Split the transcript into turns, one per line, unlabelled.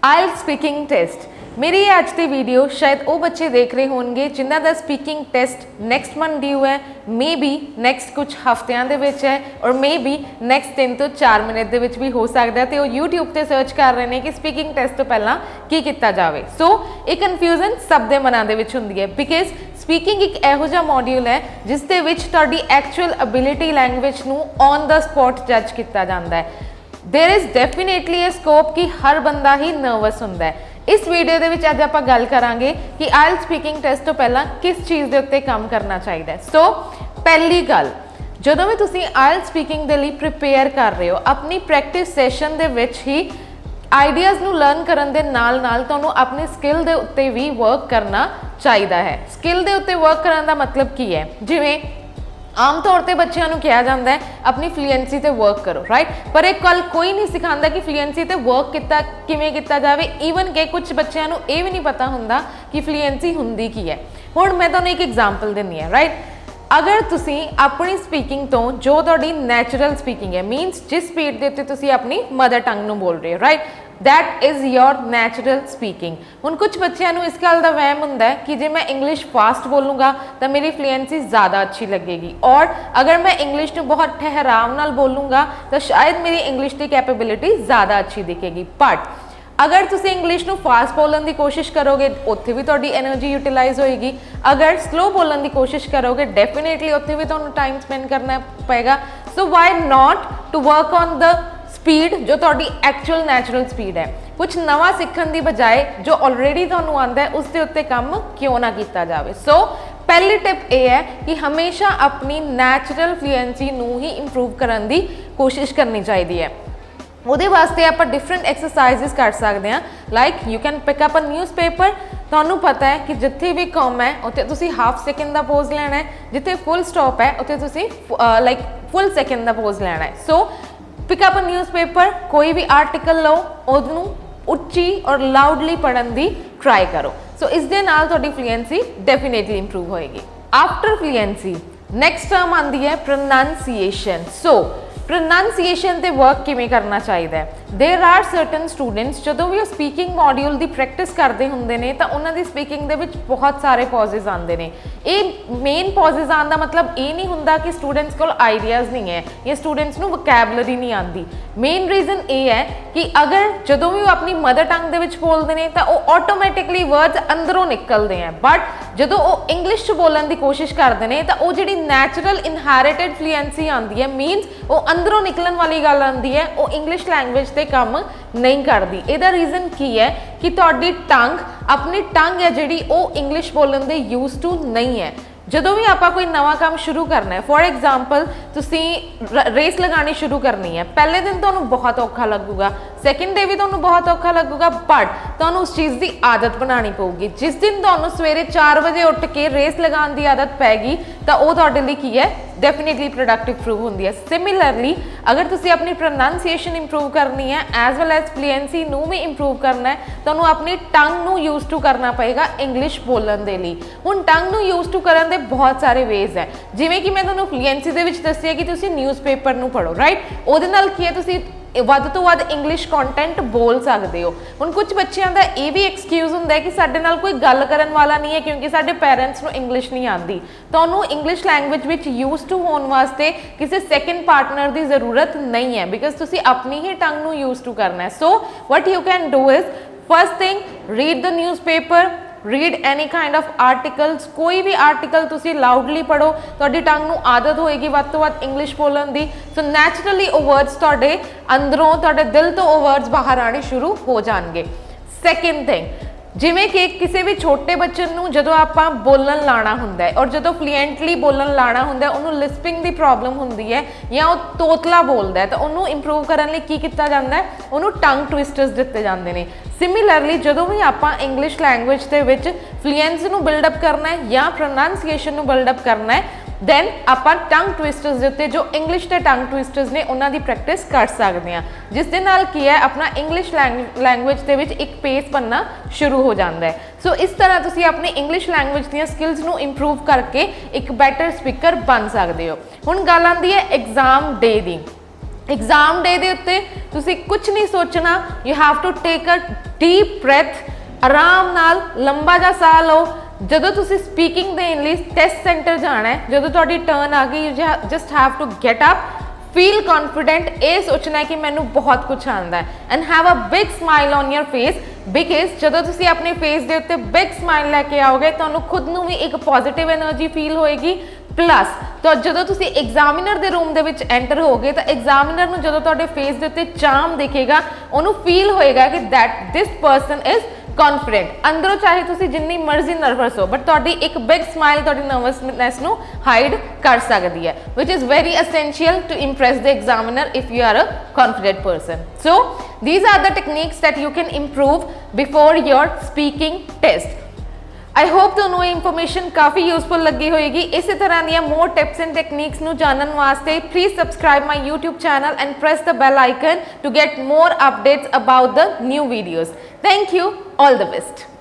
IELTS speaking test मेरी ये आज की वीडियो शायद वो बच्चे देख रहे होंगे जिन्हों का speaking test next month due है, मे बी नैक्सट कुछ हफ्तियां दे विच है और मे बी नैक्सट 3 तो 4 मिनट दे विच भी हो सकता है। तो यूट्यूब पर सर्च कर रहे हैं कि स्पीकिंग टेस्ट तो पहला की किया जाए। सो ये कन्फ्यूजन सब दे मनां दे विच हुंदी है बिकॉज स्पीकिंग एक इहो जिहा मॉड्यूल है जिस दे विच तुहाडी एक्चुअल अबिलिटी लैंग्वेज नूं ऑन द स्पॉट जज किया जाता है। There is definitely a scope कि हर बंदा ही नर्वस हुंदा है। इस वीडियो दे विच अज आपां गल करांगे कि IELTS स्पीकिंग टेस्ट तो पहला किस चीज़ के उत्ते काम करना चाहिए। सो पहली गल, जदों भी तुसीं IELTS स्पीकिंग दे लई प्रिपेयर कर रहे हो, अपनी प्रैक्टिस सैशन दे विच ही आइडियाज़ नूं लर्न करन दे नाल नाल तुहानूं अपनी स्किल दे उत्ते भी वर्क करना चाहिए है। स्किल दे उत्ते वर्क करन दा मतलब की है, जिवें आम तौर पर बच्चों को कहा जाता है अपनी फ्लुएंसी ते वर्क करो, राइट। पर एक गल कोई नहीं सिखाता कि फ्लुएंसी ते वर्क किवें किया जाए। ईवन के कुछ बच्चों को यह भी नहीं पता होंदा कि फ्लुएंसी हुंदी की है। हुण मैं तुहानूं एक एग्जाम्पल दिंदी हां, राइट। अगर तुसी अपनी स्पीकिंग तो जो तुहाडी नैचुरल स्पीकिंग है, मीनस जिस स्पीड के उत्ते तुसी अपनी मदर टंग नूं बोल रहे हो, right, that is your natural speaking. हुण कुछ बच्चों को इस गल का वहम हुंदा है कि जे मैं इंग्लिश फास्ट बोलूँगा तो मेरी फ्लुएंसी ज़्यादा अच्छी लगेगी, और अगर मैं इंग्लिश को बहुत ठहराव नाल बोलूँगा तो शायद मेरी इंग्लिश की कैपेबिलिटी ज़्यादा अच्छी दिखेगी। बट अगर तुसी इंग्लिश नूं फास्ट बोलने की कोशिश करोगे उत्थे भी तुहाडी एनर्जी यूटिलाइज होएगी। अगर स्लो बोलने की कोशिश करोगे डेफिनेटली उत्थे भी तुहानूं टाइम स्पेंड करना पएगा। So why not to work on the speed जो तुहाडी एक्चुअल नैचुरल स्पीड है। कुछ नवा सीखण की बजाय जो ऑलरेडी तुहानूं आंदा है उस दे उत्ते काम क्यों ना किया जाए। सो पहली टिप ये है कि हमेशा अपनी नैचुरल फ्लुएंसी नूं ही इंप्रूव करने की कोशिश करनी चाहिए है। ਉਹਦੇ वास्ते आप डिफरेंट एक्सरसाइजिज कर सकते हैं, like you can pick up a newspaper. तुहानूं पता है कि जिथे भी कॉम है उत्थे तुसी हाफ सैकेंड का पोज लेना है, जिथे फुल स्टॉप है उत्थे तुसी लाइक फुल सैकेंड का पोज लेना है। सो पिक अप अ न्यूज़पेपर, कोई भी आर्टिकल लो, उहनूं उच्ची और लाउडली पढ़न की ट्राई करो। सो इस दे नाल तुहाडी फ्लुएंसी डेफिनेटली इंप्रूव होएगी। आफ्टर फ्लुएंसी नैक्सट टर्म आती है प्रोनाउंसिएशन। सो प्रोनाउंसिएशन ते वर्क किवें करना चाहिए। देर आर सर्टन स्टूडेंट्स जो भी स्पीकिंग मॉड्यूल की प्रैक्टिस करते होंगे ने तो उन्होंने स्पीकिंग दे विच बहुत सारे पॉजेज आते हैं। ये मेन पॉजेज आने का मतलब ये नहीं होंदा कि स्टूडेंट्स को आइडियाज़ नहीं है या स्टूडेंट्स को वोकैबलरी नहीं आती। मेन रीजन ये है कि अगर जो भी वो अपनी मदर टंग दे विच बोलते हैं तो वो ऑटोमैटिकली वर्ड्स अंदरों निकलते हैं, बट जो वो इंग्लिश बोलने की कोशिश करते हैं तो वो जी नैचुरल इनहैरिटेड फ्लुएंसी आती है, मीनस वो अंदरों निकलन वाली गल आती है, वो इंग्लिश लैंग्वेज से काम नहीं करती। इसका रीजन की है कि तुहाडी टंग अपनी टंग है जी वो इंग्लिश बोलने के यूज टू नहीं है। जो भी आप कोई नवा काम शुरू करना है, फॉर एग्जाम्पल तुसी रेस लगानी शुरू करनी है, पहले दिन तो बहुत औखा लगूगा, सैकेंड डे भी तो बहुत औखा लगूगा, बट तो उस चीज़ की आदत बनानी पऊगी। जिस दिन तो सवेरे 4 बजे उठ के रेस लगाने की आदत पैगी तो वो तुहाडे लई की है डेफिनेटली प्रोडक्टिव प्रूव होंदी है। सिमिलरली अगर तुसी अपनी प्रोनाउंसिएशन इंप्रूव करनी है एज वेल एज फ्लुएंसी नूं भी इंप्रूव करना है तो अपनी टंग नूं यूज टू करना पएगा इंग्लिश बोलण दे लई। हुण टंग नूं यूज टू करन दे बहुत सारे वेज है, जिवें कि मैं तुहानूं फ्लुएंसी दे विच दस्सिया कि तुसी न्यूज़पेपर नूं पढ़ो, राइट। उहदे नाल की है तुसी वध तो वध इंग्लिश कॉन्टेंट बोल सकते हो। हुण कुछ बच्चों का यह भी एक्सक्यूज़ होंदा है कि साडे नाल कोई गल करन वाला नहीं है क्योंकि साडे पेरेंट्स नूं इंग्लिश नहीं आती। तो उन्होंने इंग्लिश लैंग्वेज विच यूज टू होने वास्ते किसी सैकेंड पार्टनर की जरूरत नहीं है, बिकॉज तुसी अपनी ही टंग नूं यूज टू करना है। So what you can do is first thing read the newspaper, read any kind of articles. कोई भी आर्टिकल तुसी लाउडली पढ़ो, तुहाडी टंग नूं आदत होएगी वध तो वध इंग्लिश बोलण दी। सो नैचुरली वो वर्ड्स तुहाडे अंदरों तुहाडे दिल तो वो वर्ड्स बाहर आने शुरू हो जाएंगे। सैकेंड थिंग, जिमें कि किसी भी छोटे बच्चे नूं जदों आपां बोलण लाना हुंदा है और जदों फ्लुएंटली बोलण लाना हुंदा है उन्होंने लिस्पिंग की प्रॉब्लम हुंदी है या वो तोतला बोलता है, तो उन्होंने इंप्रूव करने की किया जाता है, उन्होंने टंग ट्विस्टर्स दिते जाते हैं। सिमिलरली जो भी आप इंग्लिश लैंग्वेज के विच फ्लुएंसी नूं बिल्डअप करना है या प्रोनाउंसिएशन नूं बिल्डअप करना है, दैन आप टंग ट्विस्टर्स के उत्ते जो इंग्लिश के टंग ट्विस्टर्स ने उन्हों की प्रैक्टिस कर सकते हैं, जिस दे नाल की है अपना इंग्लिश लैंग्वेज के विच एक पेस बनना शुरू हो जाता है। सो इस तरह तुसी अपनी इंग्लिश लैंग्वेज दी स्किल्स नूं इंप्रूव करके एक बैटर स्पीकर बन सकते हो। हुण गल आंदी है एग्जाम डे दी। एग्जाम डे ਦੇ ਉੱਤੇ ਤੁਸੀਂ ਕੁਝ ਨਹੀਂ ਸੋਚਣਾ, you have to take a deep breath, ਆਰਾਮ ਨਾਲ ਲੰਬਾ ਜਿਹਾ ਸਾਹ ਲਓ। ਜਦੋਂ ਤੁਸੀਂ ਸਪੀਕਿੰਗ ਦੇਣ ਲਈ ਟੈਸਟ ਸੈਂਟਰ ਜਾਣਾ ਹੈ, ਜਦੋਂ ਤੁਹਾਡੀ ਟਰਨ ਆ ਗਈ, you just have to get up, feel confident, ਇਹ ਸੋਚਣਾ ਹੈ ਕਿ ਮੈਨੂੰ ਬਹੁਤ ਕੁਝ ਆਉਂਦਾ ਹੈ, and have a big smile on your face, because ਜਦੋਂ ਤੁਸੀਂ ਆਪਣੇ ਫੇਸ ਦੇ ਉੱਤੇ ਬਿਗ ਸਮਾਈਲ ਲੈ ਕੇ ਆਓਗੇ, ਤੁਹਾਨੂੰ ਖੁਦ ਨੂੰ ਵੀ ਇੱਕ ਪੋਜ਼ਿਟਿਵ ਐਨਰਜੀ ਫੀਲ ਹੋਏਗੀ। ਪਲੱਸ ਤਾਂ ਜਦੋਂ ਤੁਸੀਂ ਐਗਜ਼ਾਮੀਨਰ ਦੇ ਰੂਮ ਦੇ ਵਿੱਚ ਐਂਟਰ ਹੋਗੇ ਤਾਂ ਐਗਜ਼ਾਮੀਨਰ ਨੂੰ ਜਦੋਂ ਤੁਹਾਡੇ ਫੇਸ ਦੇ ਉੱਤੇ ਚਾਰਮ ਦਿਖੇਗਾ, ਉਹਨੂੰ ਫੀਲ ਹੋਏਗਾ ਕਿ ਦਿਸ ਪਰਸਨ ਇਜ਼ ਕੌਨਫੀਡੈਂਟ। ਅੰਦਰੋਂ ਚਾਹੇ ਤੁਸੀਂ ਜਿੰਨੀ ਮਰਜ਼ੀ ਨਰਵਸ ਹੋ, ਬਟ ਤੁਹਾਡੀ ਇੱਕ ਬਿਗ ਸਮਾਈਲ ਤੁਹਾਡੀ ਨਰਵਸਨੈਸ ਨੂੰ ਹਾਈਡ ਕਰ ਸਕਦੀ ਹੈ, which is very essential to impress the examiner if you are a confident person. So these are the techniques that you can improve before your speaking test. I hope ਤੁਹਾਨੂੰ ਇਹ information ਕਾਫੀ useful ਲੱਗੀ ਹੋਏਗੀ। ਇਸੇ ਤਰ੍ਹਾਂ ਦੀਆਂ ਮੋਰ tips and techniques ਨੂੰ ਜਾਣਨ ਵਾਸਤੇ please subscribe my YouTube channel and press the bell icon to get more updates about the new videos. Thank you. All the best.